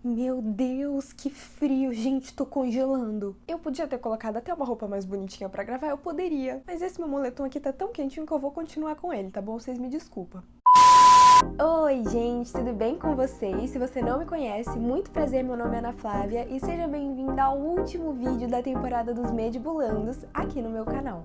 Meu Deus, que frio, gente, tô congelando. Eu podia ter colocado até uma roupa mais bonitinha pra gravar, eu poderia. Mas esse meu moletom aqui tá tão quentinho que eu vou continuar com ele, tá bom? Vocês me desculpam. Oi, gente, tudo bem com vocês? Se você não me conhece, muito prazer, meu nome é Ana Flávia e seja bem-vinda ao último vídeo da temporada dos Medibulandos aqui no meu canal.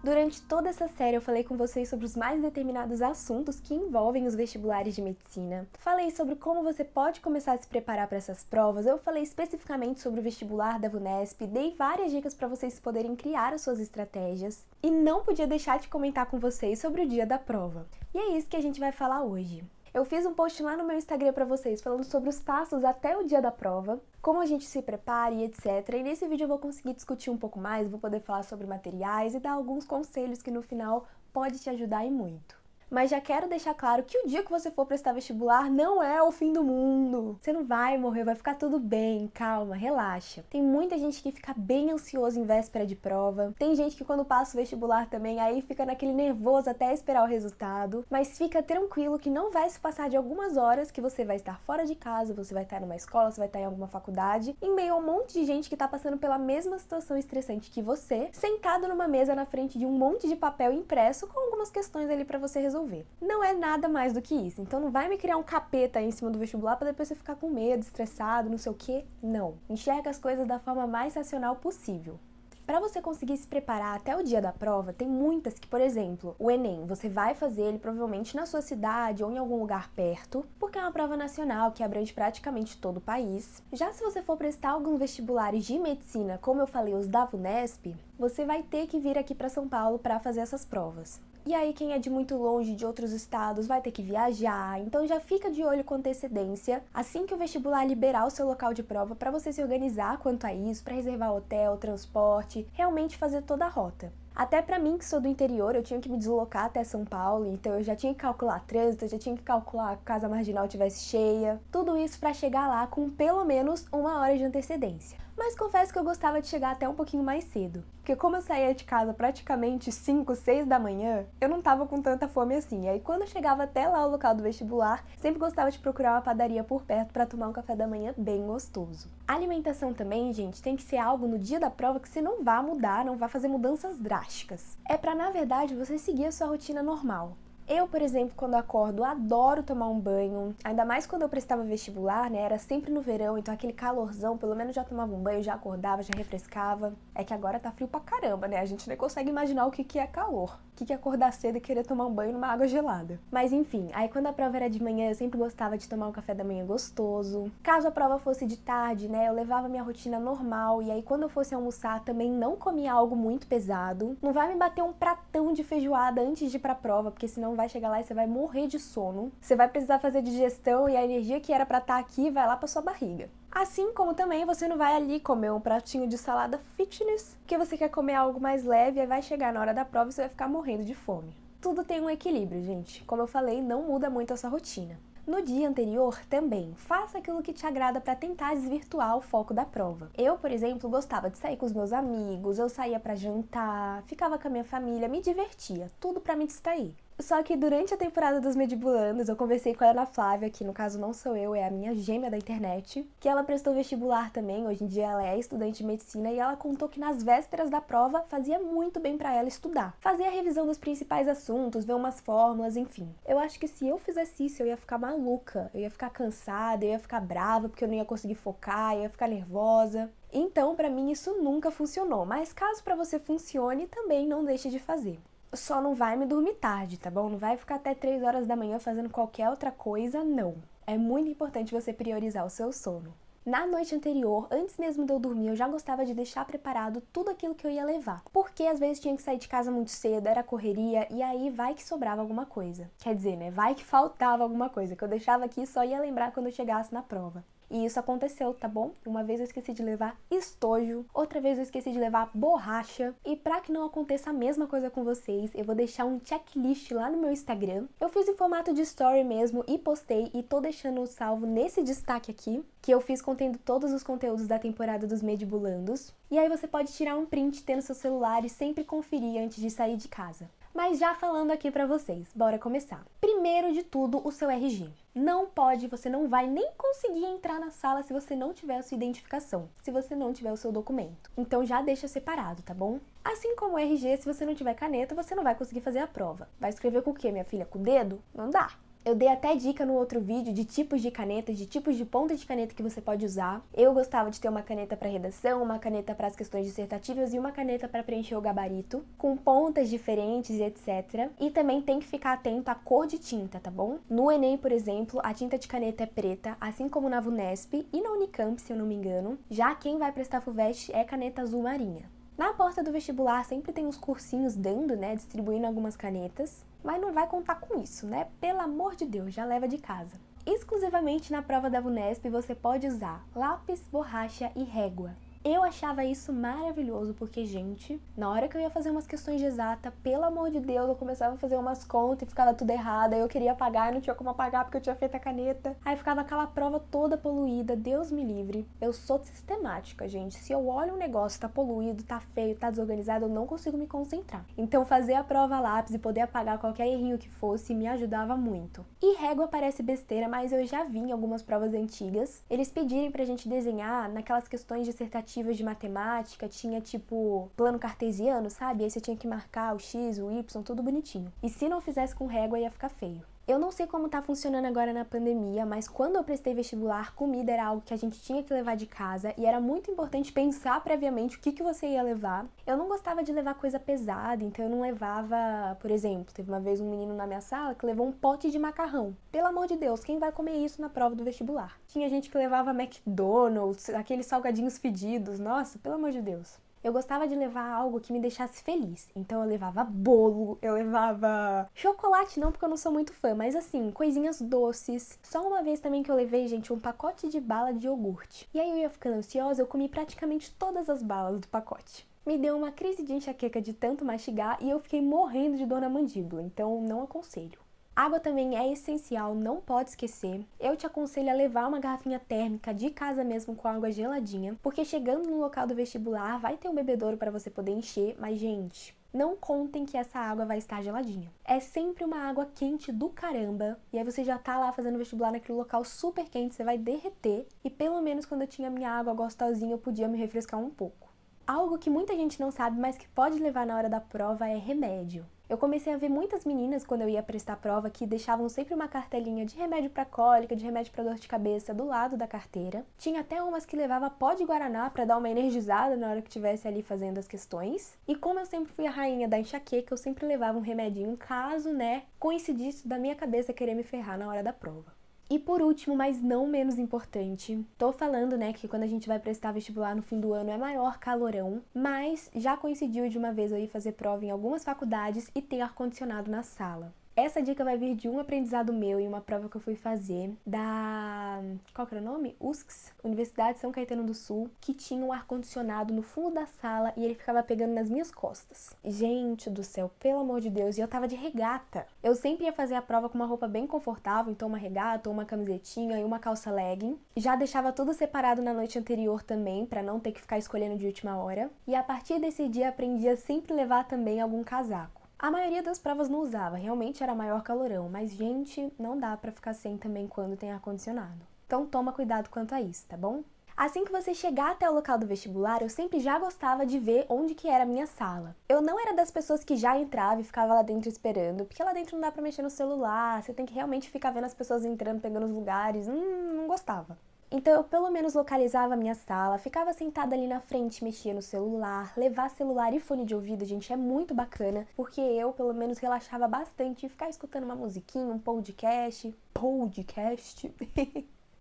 Durante toda essa série eu falei com vocês sobre os mais determinados assuntos que envolvem os vestibulares de medicina. Falei sobre como você pode começar a se preparar para essas provas, eu falei especificamente sobre o vestibular da VUNESP, dei várias dicas para vocês poderem criar as suas estratégias e não podia deixar de comentar com vocês sobre o dia da prova. E é isso que a gente vai falar hoje. Eu fiz um post lá no meu Instagram para vocês falando sobre os passos até o dia da prova, como a gente se prepara e etc. E nesse vídeo eu vou conseguir discutir um pouco mais, vou poder falar sobre materiais e dar alguns conselhos que no final pode te ajudar e muito. Mas já quero deixar claro que o dia que você for prestar vestibular não é o fim do mundo. Você não vai morrer, vai ficar tudo bem, calma, relaxa. Tem muita gente que fica bem ansioso em véspera de prova. Tem gente que quando passa o vestibular também, aí fica naquele nervoso até esperar o resultado. Mas fica tranquilo que não vai se passar de algumas horas que você vai estar fora de casa, você vai estar numa escola, você vai estar em alguma faculdade, em meio a um monte de gente que tá passando pela mesma situação estressante que você, sentado numa mesa na frente de um monte de papel impresso com algumas questões ali pra você resolver. Não é nada mais do que isso, então não vai me criar um capeta aí em cima do vestibular pra depois você ficar com medo, estressado, não sei o que. Não. Enxerga as coisas da forma mais racional possível. Para você conseguir se preparar até o dia da prova, tem muitas que, por exemplo, o Enem, você vai fazer ele provavelmente na sua cidade ou em algum lugar perto, porque é uma prova nacional que abrange praticamente todo o país. Já se você for prestar alguns vestibulares de medicina, como eu falei, os da VUNESP, você vai ter que vir aqui para São Paulo para fazer essas provas. E aí quem é de muito longe, de outros estados, vai ter que viajar, então já fica de olho com antecedência, assim que o vestibular liberar o seu local de prova, para você se organizar quanto a isso, para reservar hotel, transporte, realmente fazer toda a rota. Até pra mim, que sou do interior, eu tinha que me deslocar até São Paulo, então eu já tinha que calcular trânsito, eu já tinha que calcular caso a marginal estivesse cheia, tudo isso pra chegar lá com pelo menos 1 hora de antecedência. Mas confesso que eu gostava de chegar até um pouquinho mais cedo, porque como eu saía de casa praticamente 5, 6 da manhã, eu não tava com tanta fome assim, e aí quando eu chegava até lá o local do vestibular, sempre gostava de procurar uma padaria por perto pra tomar um café da manhã bem gostoso. A alimentação também, gente, tem que ser algo no dia da prova que você não vá mudar, não vá fazer mudanças drásticas. É pra, na verdade, você seguir a sua rotina normal. Eu, por exemplo, quando acordo, adoro tomar um banho, ainda mais quando eu prestava vestibular, né, era sempre no verão, então aquele calorzão, pelo menos já tomava um banho, já acordava, já refrescava. É que agora tá frio pra caramba, né, a gente nem consegue imaginar o que é calor, o que é acordar cedo e querer tomar um banho numa água gelada. Mas enfim, aí quando a prova era de manhã, eu sempre gostava de tomar um café da manhã gostoso. Caso a prova fosse de tarde, né, eu levava minha rotina normal, e aí quando eu fosse almoçar, também não comia algo muito pesado. Não vai me bater um pratão de feijoada antes de ir pra prova, porque senão vai chegar lá e você vai morrer de sono. Você vai precisar fazer digestão e a energia que era pra estar aqui vai lá pra sua barriga. Assim como também você não vai ali comer um pratinho de salada fitness, porque você quer comer algo mais leve e vai chegar na hora da prova e você vai ficar morrendo de fome. Tudo tem um equilíbrio, gente. Como eu falei, não muda muito a sua rotina. No dia anterior, também, faça aquilo que te agrada para tentar desvirtuar o foco da prova. Eu, por exemplo, gostava de sair com os meus amigos, eu saía para jantar, ficava com a minha família, me divertia, tudo para me distrair. Só que durante a temporada dos Medibulandos, eu conversei com a Ana Flávia, que no caso não sou eu, é a minha gêmea da internet, que ela prestou vestibular também, hoje em dia ela é estudante de medicina, e ela contou que nas vésperas da prova fazia muito bem pra ela estudar. Fazer a revisão dos principais assuntos, ver umas fórmulas, enfim. Eu acho que se eu fizesse isso, eu ia ficar maluca, eu ia ficar cansada, eu ia ficar brava porque eu não ia conseguir focar, eu ia ficar nervosa. Então, pra mim, isso nunca funcionou, mas caso pra você funcione, também não deixe de fazer. Só não vai me dormir tarde, tá bom? Não vai ficar até 3 horas da manhã fazendo qualquer outra coisa, não. É muito importante você priorizar o seu sono. Na noite anterior, antes mesmo de eu dormir, eu já gostava de deixar preparado tudo aquilo que eu ia levar. Porque às vezes tinha que sair de casa muito cedo, era correria, e aí vai que sobrava alguma coisa. Quer dizer, né? Vai que faltava alguma coisa, que eu deixava aqui e só ia lembrar quando eu chegasse na prova. E isso aconteceu, tá bom? Uma vez eu esqueci de levar estojo, outra vez eu esqueci de levar borracha. E pra que não aconteça a mesma coisa com vocês, eu vou deixar um checklist lá no meu Instagram. Eu fiz em formato de story mesmo e postei e tô deixando salvo nesse destaque aqui, que eu fiz contendo todos os conteúdos da temporada dos Medibulandos. E aí você pode tirar um print, ter no seu celular e sempre conferir antes de sair de casa. Mas já falando aqui pra vocês, bora começar. Primeiro de tudo, o seu RG. Não pode, você não vai nem conseguir entrar na sala se você não tiver a sua identificação, se você não tiver o seu documento. Então já deixa separado, tá bom? Assim como o RG, se você não tiver caneta, você não vai conseguir fazer a prova. Vai escrever com o quê, minha filha? Com o dedo? Não dá. Eu dei até dica no outro vídeo de tipos de canetas, de tipos de ponta de caneta que você pode usar. Eu gostava de ter uma caneta para redação, uma caneta para as questões dissertativas e uma caneta para preencher o gabarito, com pontas diferentes e etc. E também tem que ficar atento à cor de tinta, tá bom? No Enem, por exemplo, a tinta de caneta é preta, assim como na VUNESP e na Unicamp, se eu não me engano. Já quem vai prestar FUVEST é caneta azul marinha. Na porta do vestibular sempre tem uns cursinhos dando, né, distribuindo algumas canetas, mas não vai contar com isso, né? Pelo amor de Deus, já leva de casa. Exclusivamente na prova da VUNESP você pode usar lápis, borracha e régua. Eu achava isso maravilhoso porque, gente, na hora que eu ia fazer umas questões de exata, pelo amor de Deus, eu começava a fazer umas contas e ficava tudo errado, aí eu queria apagar e não tinha como apagar porque eu tinha feito a caneta. Aí ficava aquela prova toda poluída, Deus me livre. Eu sou sistemática, gente. Se eu olho um negócio, tá poluído, tá feio, tá desorganizado, eu não consigo me concentrar. Então fazer a prova a lápis e poder apagar qualquer errinho que fosse me ajudava muito. E régua parece besteira, mas eu já vi em algumas provas antigas eles pedirem pra gente desenhar naquelas questões dissertativas de matemática, tinha tipo plano cartesiano, sabe? Aí você tinha que marcar o X, o Y, tudo bonitinho. E se não fizesse com régua ia ficar feio. Eu não sei como tá funcionando agora na pandemia, mas quando eu prestei vestibular, comida era algo que a gente tinha que levar de casa e era muito importante pensar previamente o que você ia levar. Eu não gostava de levar coisa pesada, então eu não levava, por exemplo, teve uma vez um menino na minha sala que levou um pote de macarrão. Pelo amor de Deus, quem vai comer isso na prova do vestibular? Tinha gente que levava McDonald's, aqueles salgadinhos fedidos, nossa, pelo amor de Deus. Eu gostava de levar algo que me deixasse feliz. Então eu levava bolo, eu levava chocolate não, porque eu não sou muito fã, mas assim, coisinhas doces. Só uma vez também que eu levei, gente, um pacote de bala de iogurte. E aí eu ia ficando ansiosa, eu comi praticamente todas as balas do pacote. Me deu uma crise de enxaqueca de tanto mastigar e eu fiquei morrendo de dor na mandíbula, então não aconselho. Água também é essencial, não pode esquecer. Eu te aconselho a levar uma garrafinha térmica de casa mesmo com água geladinha, porque chegando no local do vestibular vai ter um bebedouro para você poder encher, mas gente, não contem que essa água vai estar geladinha. É sempre uma água quente do caramba, e aí você já tá lá fazendo vestibular naquele local super quente, você vai derreter, e pelo menos quando eu tinha minha água gostosinha eu podia me refrescar um pouco. Algo que muita gente não sabe, mas que pode levar na hora da prova é remédio. Eu comecei a ver muitas meninas quando eu ia prestar a prova que deixavam sempre uma cartelinha de remédio para cólica, de remédio para dor de cabeça do lado da carteira. Tinha até umas que levava pó de guaraná para dar uma energizada na hora que estivesse ali fazendo as questões. E como eu sempre fui a rainha da enxaqueca, eu sempre levava um remedinho caso, coincidisse da minha cabeça querer me ferrar na hora da prova. E por último, mas não menos importante, tô falando, que quando a gente vai prestar vestibular no fim do ano é maior calorão, mas já coincidiu de uma vez eu ir fazer prova em algumas faculdades e ter ar-condicionado na sala. Essa dica vai vir de um aprendizado meu em uma prova que eu fui fazer da... qual que era o nome? USCS, Universidade de São Caetano do Sul, que tinha um ar-condicionado no fundo da sala e ele ficava pegando nas minhas costas. Gente do céu, pelo amor de Deus, e eu tava de regata. Eu sempre ia fazer a prova com uma roupa bem confortável, então uma regata, uma camisetinha e uma calça legging. Já deixava tudo separado na noite anterior também, pra não ter que ficar escolhendo de última hora. E a partir desse dia aprendi a sempre levar também algum casaco. A maioria das provas não usava, realmente era maior calorão, mas gente, não dá pra ficar sem também quando tem ar-condicionado. Então toma cuidado quanto a isso, tá bom? Assim que você chegar até o local do vestibular, eu sempre já gostava de ver onde que era a minha sala. Eu não era das pessoas que já entrava e ficava lá dentro esperando, porque lá dentro não dá pra mexer no celular, você tem que realmente ficar vendo as pessoas entrando, pegando os lugares, não gostava. Então eu pelo menos localizava a minha sala, ficava sentada ali na frente, mexia no celular. Levar celular e fone de ouvido, gente, é muito bacana, porque eu pelo menos relaxava bastante e ficar escutando uma musiquinha, um podcast,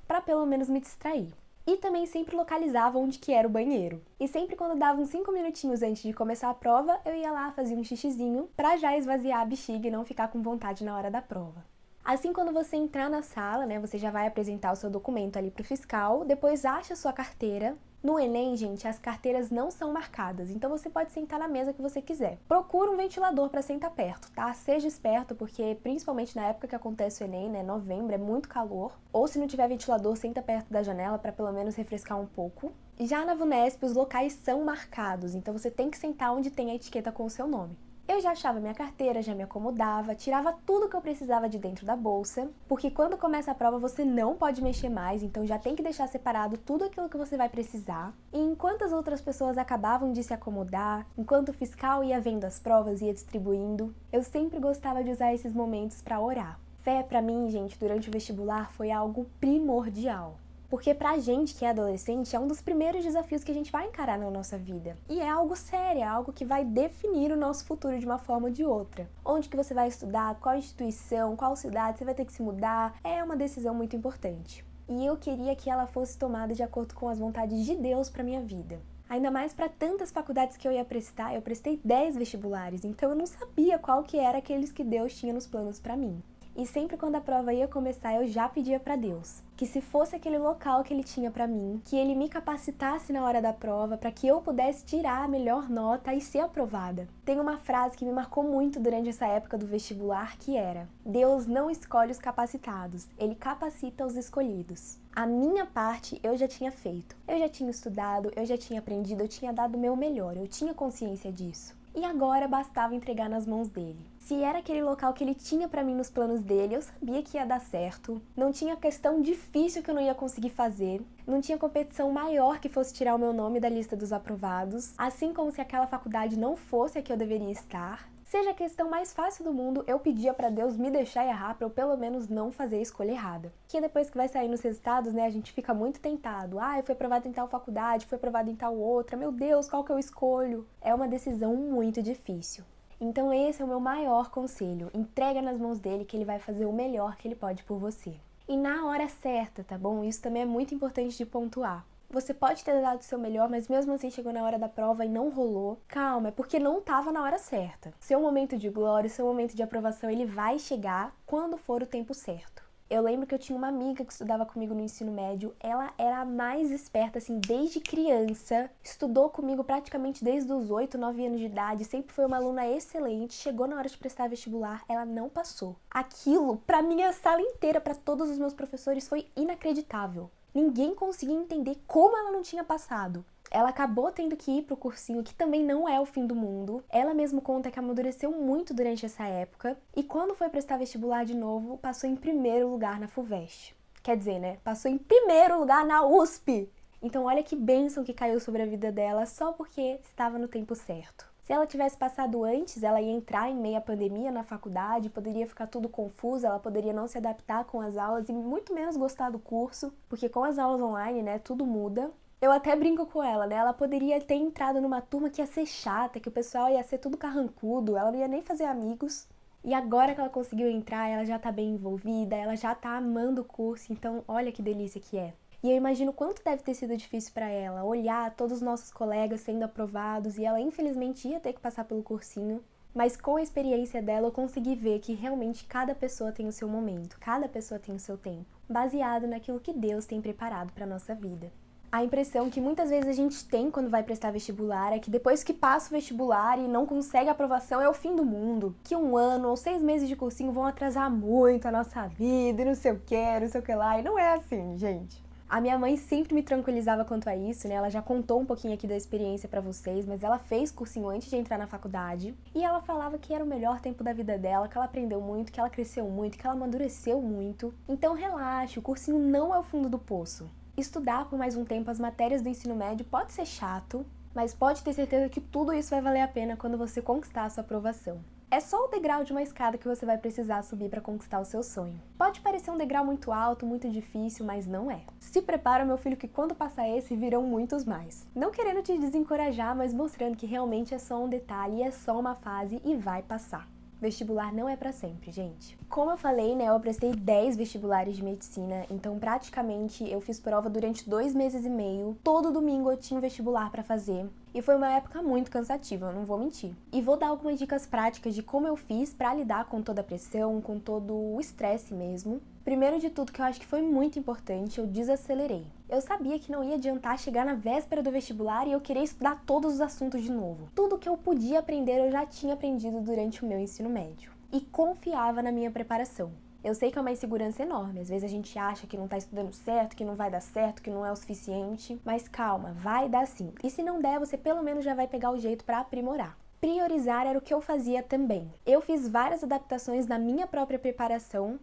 pra pelo menos me distrair. E também sempre localizava onde que era o banheiro. E sempre quando dava uns 5 minutinhos antes de começar a prova, eu ia lá, fazia um xixizinho, pra já esvaziar a bexiga e não ficar com vontade na hora da prova. Assim, quando você entrar na sala, você já vai apresentar o seu documento ali pro fiscal, depois acha a sua carteira. No Enem, gente, as carteiras não são marcadas, então você pode sentar na mesa que você quiser. Procura um ventilador para sentar perto, tá? Seja esperto, porque principalmente na época que acontece o Enem, novembro, é muito calor. Ou se não tiver ventilador, senta perto da janela para pelo menos refrescar um pouco. Já na VUNESP, os locais são marcados, então você tem que sentar onde tem a etiqueta com o seu nome. Eu já achava minha carteira, já me acomodava, tirava tudo que eu precisava de dentro da bolsa, porque quando começa a prova você não pode mexer mais, então já tem que deixar separado tudo aquilo que você vai precisar. E enquanto as outras pessoas acabavam de se acomodar, enquanto o fiscal ia vendo as provas e ia distribuindo, eu sempre gostava de usar esses momentos para orar. Fé, pra mim, gente, durante o vestibular foi algo primordial. Porque pra gente que é adolescente, é um dos primeiros desafios que a gente vai encarar na nossa vida. E é algo sério, é algo que vai definir o nosso futuro de uma forma ou de outra. Onde que você vai estudar, qual instituição, qual cidade, você vai ter que se mudar, é uma decisão muito importante. E eu queria que ela fosse tomada de acordo com as vontades de Deus pra minha vida. Ainda mais para tantas faculdades que eu ia prestar, eu prestei 10 vestibulares, então eu não sabia qual que era aqueles que Deus tinha nos planos pra mim. E sempre quando a prova ia começar, eu já pedia pra Deus que se fosse aquele local que Ele tinha pra mim, que Ele me capacitasse na hora da prova para que eu pudesse tirar a melhor nota e ser aprovada. Tem uma frase que me marcou muito durante essa época do vestibular que era: Deus não escolhe os capacitados, Ele capacita os escolhidos. A minha parte eu já tinha feito. Eu já tinha estudado, eu já tinha aprendido, eu tinha dado o meu melhor, eu tinha consciência disso. E agora bastava entregar nas mãos dele. Se era aquele local que ele tinha pra mim nos planos dele, eu sabia que ia dar certo. Não tinha questão difícil que eu não ia conseguir fazer. Não tinha competição maior que fosse tirar o meu nome da lista dos aprovados. Assim como se aquela faculdade não fosse a que eu deveria estar. Seja a questão mais fácil do mundo, eu pedia pra Deus me deixar errar pra eu pelo menos não fazer a escolha errada. Que depois que vai sair nos resultados, né, a gente fica muito tentado. Ah, eu fui aprovado em tal faculdade, fui aprovado em tal outra. Meu Deus, qual que eu escolho? É uma decisão muito difícil. Então esse é o meu maior conselho, entrega nas mãos dele que ele vai fazer o melhor que ele pode por você. E na hora certa, tá bom? Isso também é muito importante de pontuar. Você pode ter dado o seu melhor, mas mesmo assim chegou na hora da prova e não rolou. Calma, é porque não estava na hora certa. Seu momento de glória, seu momento de aprovação, ele vai chegar quando for o tempo certo. Eu lembro que eu tinha uma amiga que estudava comigo no ensino médio, ela era a mais esperta, assim, desde criança, estudou comigo praticamente desde os 8, 9 anos de idade, sempre foi uma aluna excelente, chegou na hora de prestar vestibular, ela não passou. Aquilo, pra minha sala inteira, pra todos os meus professores, foi inacreditável. Ninguém conseguia entender como ela não tinha passado. Ela acabou tendo que ir pro cursinho, que também não é o fim do mundo. Ela mesma conta que amadureceu muito durante essa época. E quando foi prestar vestibular de novo, passou em primeiro lugar na FUVEST. Quer dizer, né? Passou em primeiro lugar na USP. Então olha que bênção que caiu sobre a vida dela só porque estava no tempo certo. Se ela tivesse passado antes, ela ia entrar em meio à pandemia na faculdade, poderia ficar tudo confuso, ela poderia não se adaptar com as aulas e muito menos gostar do curso, porque com as aulas online, né, tudo muda. Eu até brinco com ela, né? Ela poderia ter entrado numa turma que ia ser chata, que o pessoal ia ser tudo carrancudo, ela não ia nem fazer amigos. E agora que ela conseguiu entrar, ela já tá bem envolvida, ela já tá amando o curso, então olha que delícia que é. E eu imagino quanto deve ter sido difícil para ela olhar todos os nossos colegas sendo aprovados e ela infelizmente ia ter que passar pelo cursinho. Mas com a experiência dela eu consegui ver que realmente cada pessoa tem o seu momento, cada pessoa tem o seu tempo, baseado naquilo que Deus tem preparado para nossa vida. A impressão que muitas vezes a gente tem quando vai prestar vestibular é que depois que passa o vestibular e não consegue a aprovação é o fim do mundo. Que 1 ano ou 6 meses de cursinho vão atrasar muito a nossa vida e não sei o que, não sei o que lá. E não é assim, gente. A minha mãe sempre me tranquilizava quanto a isso, né? Ela já contou um pouquinho aqui da experiência pra vocês, mas ela fez cursinho antes de entrar na faculdade. E ela falava que era o melhor tempo da vida dela, que ela aprendeu muito, que ela cresceu muito, que ela amadureceu muito. Então relaxe, o cursinho não é o fundo do poço. Estudar por mais um tempo as matérias do ensino médio pode ser chato, mas pode ter certeza que tudo isso vai valer a pena quando você conquistar a sua aprovação. É só o degrau de uma escada que você vai precisar subir para conquistar o seu sonho. Pode parecer um degrau muito alto, muito difícil, mas não é. Se prepara, meu filho, que quando passar esse, virão muitos mais. Não querendo te desencorajar, mas mostrando que realmente é só um detalhe, é só uma fase e vai passar. Vestibular não é pra sempre, gente. Como eu falei, né, eu prestei 10 vestibulares de medicina, então praticamente eu fiz prova durante 2 meses e meio. Todo domingo eu tinha um vestibular pra fazer. E foi uma época muito cansativa, eu não vou mentir. E vou dar algumas dicas práticas de como eu fiz pra lidar com toda a pressão, com todo o estresse mesmo. Primeiro de tudo, que eu acho que foi muito importante, eu desacelerei. Eu sabia que não ia adiantar chegar na véspera do vestibular e eu querer estudar todos os assuntos de novo. Tudo que eu podia aprender eu já tinha aprendido durante o meu ensino médio. E confiava na minha preparação. Eu sei que é uma insegurança enorme, às vezes a gente acha que não tá estudando certo, que não vai dar certo, que não é o suficiente, mas calma, vai dar sim. E se não der, você pelo menos já vai pegar o jeito pra aprimorar. priorizar era o que eu fazia também. Eu fiz várias adaptações na minha própria preparação,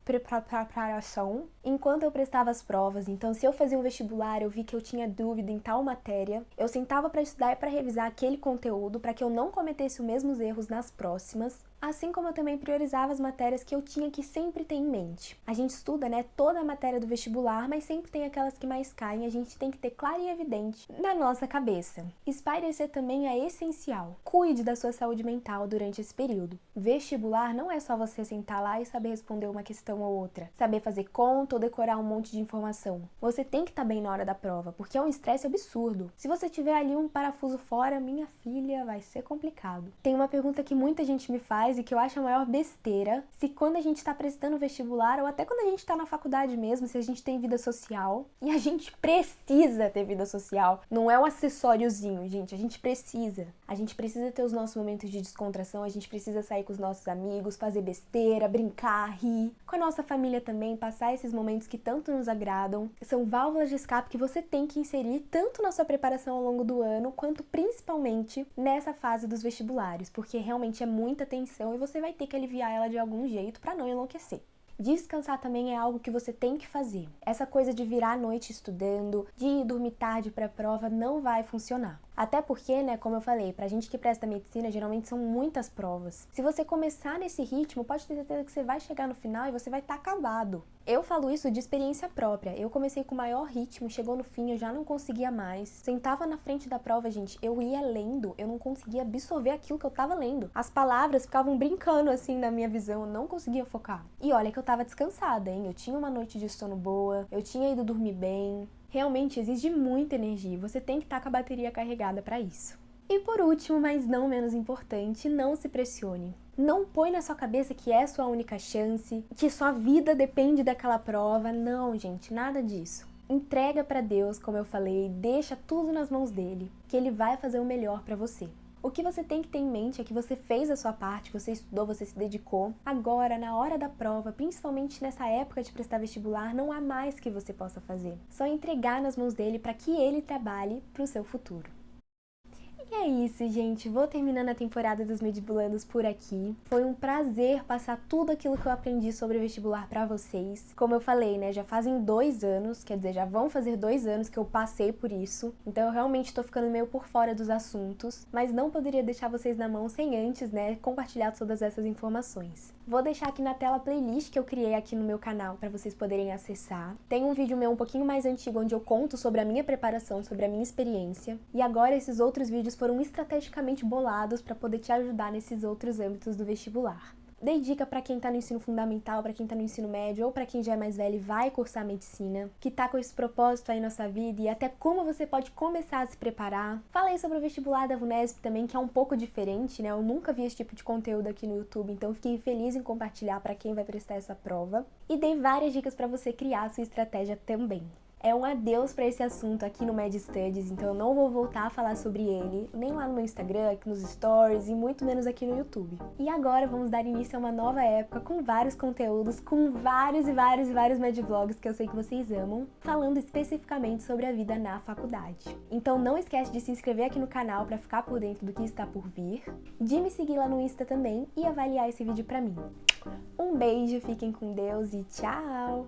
enquanto eu prestava as provas. Então, se eu fazia um vestibular, eu vi que eu tinha dúvida em tal matéria, eu sentava para estudar e para revisar aquele conteúdo para que eu não cometesse os mesmos erros nas próximas. Assim como eu também priorizava as matérias que eu tinha que sempre ter em mente. A gente estuda, né, toda a matéria do vestibular, mas sempre tem aquelas que mais caem, a gente tem que ter claro e evidente na nossa cabeça. Espairecer também é essencial. Cuide da sua saúde mental durante esse período. Vestibular não é só você sentar lá e saber responder uma questão ou outra, saber fazer conta ou decorar um monte de informação. Você tem que estar bem na hora da prova, porque é um estresse absurdo. Se você tiver ali um parafuso fora, minha filha, vai ser complicado. Tem uma pergunta que muita gente me faz e que eu acho a maior besteira, se quando a gente está prestando vestibular ou até quando a gente está na faculdade mesmo, se a gente tem vida social, e a gente precisa ter vida social, não é um acessóriozinho, gente, a gente precisa ter os nossos momentos de descontração, a gente precisa sair com os nossos amigos, fazer besteira, brincar, rir, com a nossa família também, passar esses momentos que tanto nos agradam. São válvulas de escape que você tem que inserir tanto na sua preparação ao longo do ano, quanto principalmente nessa fase dos vestibulares, porque realmente é muita tensão e você vai ter que aliviar ela de algum jeito para não enlouquecer. Descansar também é algo que você tem que fazer. Essa coisa de virar a noite estudando, de ir dormir tarde para a prova, não vai funcionar. Até porque, né, como eu falei, pra gente que presta medicina, geralmente são muitas provas. Se você começar nesse ritmo, pode ter certeza que você vai chegar no final e você vai estar acabado. Eu falo isso de experiência própria. Eu comecei com o maior ritmo, chegou no fim, eu já não conseguia mais. Sentava na frente da prova, gente, eu ia lendo, eu não conseguia absorver aquilo que eu tava lendo. As palavras ficavam brincando assim na minha visão, eu não conseguia focar. E olha que eu tava descansada, hein? Eu tinha uma noite de sono boa, eu tinha ido dormir bem. Realmente exige muita energia, você tem que estar com a bateria carregada para isso. E por último, mas não menos importante, não se pressione. Não põe na sua cabeça que é sua única chance, que sua vida depende daquela prova. Não, gente, nada disso. Entrega para Deus, como eu falei, deixa tudo nas mãos dele, que ele vai fazer o melhor para você. O que você tem que ter em mente é que você fez a sua parte, você estudou, você se dedicou. Agora, na hora da prova, principalmente nessa época de prestar vestibular, não há mais que você possa fazer. Só entregar nas mãos dele para que ele trabalhe para o seu futuro. E é isso, gente. Vou terminando a temporada dos Medibulandos por aqui. Foi um prazer passar tudo aquilo que eu aprendi sobre o vestibular pra vocês. Como eu falei, né, já fazem 2 anos, quer dizer, já vão fazer 2 anos que eu passei por isso. Então eu realmente tô ficando meio por fora dos assuntos, mas não poderia deixar vocês na mão sem antes, né, compartilhar todas essas informações. Vou deixar aqui na tela a playlist que eu criei aqui no meu canal para vocês poderem acessar. Tem um vídeo meu um pouquinho mais antigo onde eu conto sobre a minha preparação, sobre a minha experiência. E agora esses outros vídeos foram estrategicamente bolados para poder te ajudar nesses outros âmbitos do vestibular. Dei dica para quem tá no ensino fundamental, para quem tá no ensino médio ou para quem já é mais velho e vai cursar medicina, que tá com esse propósito aí na sua vida e até como você pode começar a se preparar. Falei sobre o vestibular da VUNESP também, que é um pouco diferente, né? Eu nunca vi esse tipo de conteúdo aqui no YouTube, então fiquei feliz em compartilhar para quem vai prestar essa prova. E dei várias dicas para você criar a sua estratégia também. É um adeus para esse assunto aqui no Med Studies, então eu não vou voltar a falar sobre ele, nem lá no meu Instagram, aqui nos stories e muito menos aqui no YouTube. E agora vamos dar início a uma nova época com vários conteúdos, com vários Medvlogs que eu sei que vocês amam, falando especificamente sobre a vida na faculdade. Então não esquece de se inscrever aqui no canal para ficar por dentro do que está por vir, de me seguir lá no Insta também e avaliar esse vídeo para mim. Um beijo, fiquem com Deus e tchau!